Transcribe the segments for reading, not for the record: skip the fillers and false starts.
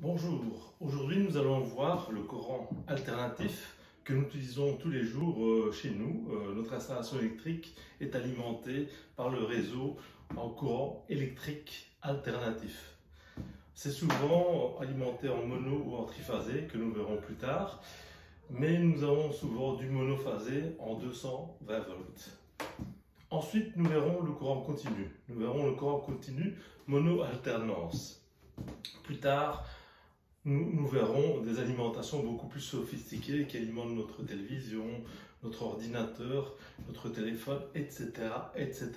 Bonjour, aujourd'hui nous allons voir le courant alternatif que nous utilisons tous les jours chez nous. Notre installation électrique est alimentée par le réseau en courant électrique alternatif. C'est souvent alimenté en mono ou en triphasé que nous verrons plus tard, mais nous avons souvent du monophasé en 220 volts. Ensuite nous verrons le courant continu. Nous verrons le courant continu mono-alternance. Plus tard, nous verrons des alimentations beaucoup plus sophistiquées qui alimentent notre télévision, notre ordinateur, notre téléphone, etc., etc.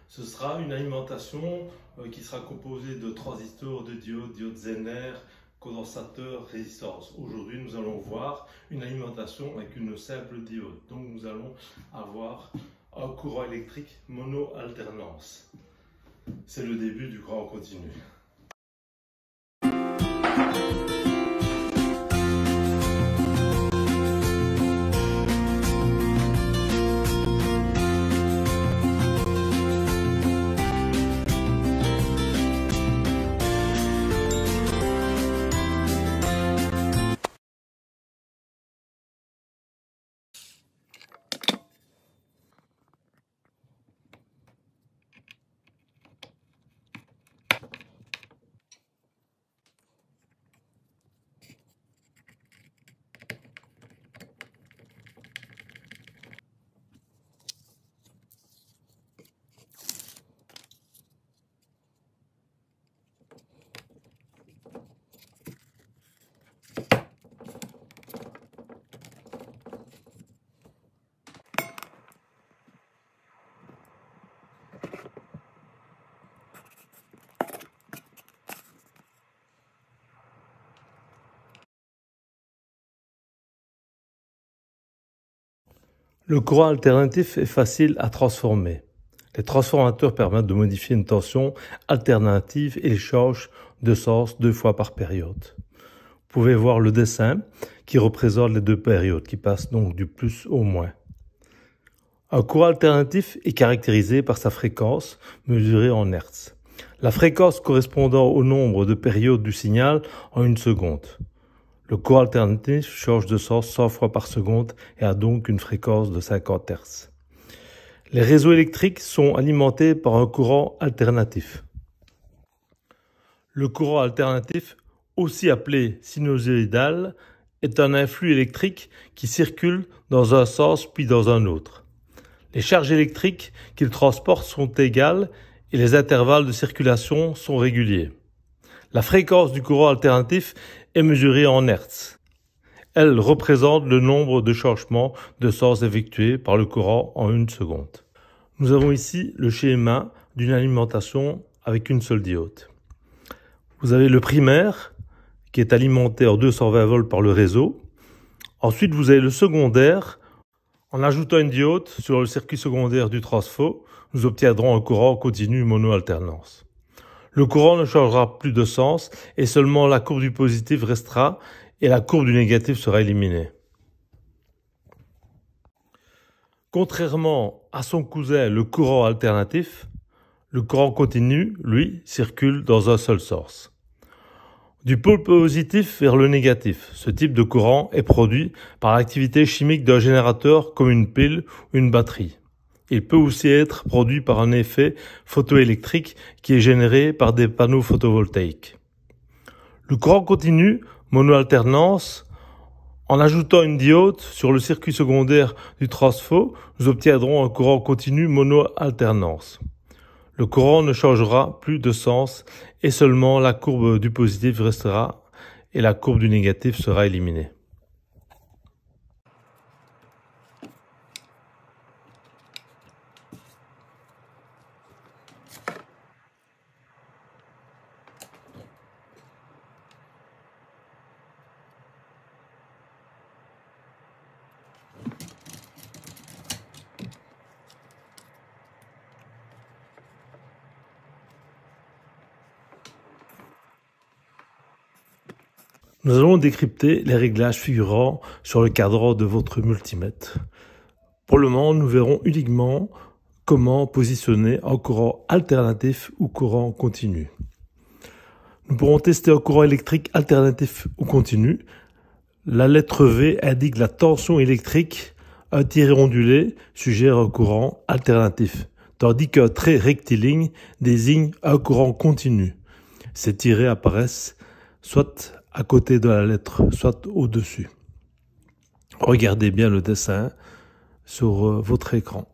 Ce sera une alimentation qui sera composée de transistors, de diodes, diodes Zener, condensateurs, résistance. Aujourd'hui, nous allons voir une alimentation avec une simple diode. Donc, nous allons avoir un courant électrique mono-alternance. C'est le début du courant continu. Le courant alternatif est facile à transformer. Les transformateurs permettent de modifier une tension alternative et ils changent de sens 2 fois par période. Vous pouvez voir le dessin qui représente les 2 périodes, qui passent donc du plus au moins. Un courant alternatif est caractérisé par sa fréquence mesurée en Hertz. La fréquence correspondant au nombre de périodes du signal en 1 seconde. Le courant alternatif change de sens 100 fois par seconde et a donc une fréquence de 50 Hz. Les réseaux électriques sont alimentés par un courant alternatif. Le courant alternatif, aussi appelé sinusoïdal, est un influx électrique qui circule dans un sens puis dans un autre. Les charges électriques qu'il transporte sont égales et les intervalles de circulation sont réguliers. La fréquence du courant alternatif est mesurée en Hertz. Elle représente le nombre de changements de sens effectués par le courant en 1 seconde. Nous avons ici le schéma d'une alimentation avec une seule diode. Vous avez le primaire qui est alimenté en 220 volts par le réseau. Ensuite, vous avez le secondaire. En ajoutant une diode sur le circuit secondaire du transfo, nous obtiendrons un courant continu mono-alternance. Le courant ne changera plus de sens et seulement la courbe du positif restera et la courbe du négatif sera éliminée. Contrairement à son cousin le courant alternatif, le courant continu, lui, circule dans un seul sens. Du pôle positif vers le négatif, ce type de courant est produit par l'activité chimique d'un générateur comme une pile ou une batterie. Il peut aussi être produit par un effet photoélectrique qui est généré par des panneaux photovoltaïques. Le courant continu, mono-alternance, en ajoutant une diode sur le circuit secondaire du transfo, nous obtiendrons un courant continu mono-alternance. Le courant ne changera plus de sens et seulement la courbe du positif restera et la courbe du négatif sera éliminée. Nous allons décrypter les réglages figurant sur le cadran de votre multimètre. Pour le moment, nous verrons uniquement comment positionner un courant alternatif ou courant continu. Nous pourrons tester un courant électrique alternatif ou continu. La lettre V indique la tension électrique. Un tiret ondulé suggère un courant alternatif, tandis qu'un trait rectiligne désigne un courant continu. Ces tirets apparaissent soit à côté de la lettre, soit au-dessus. Regardez bien le dessin sur votre écran.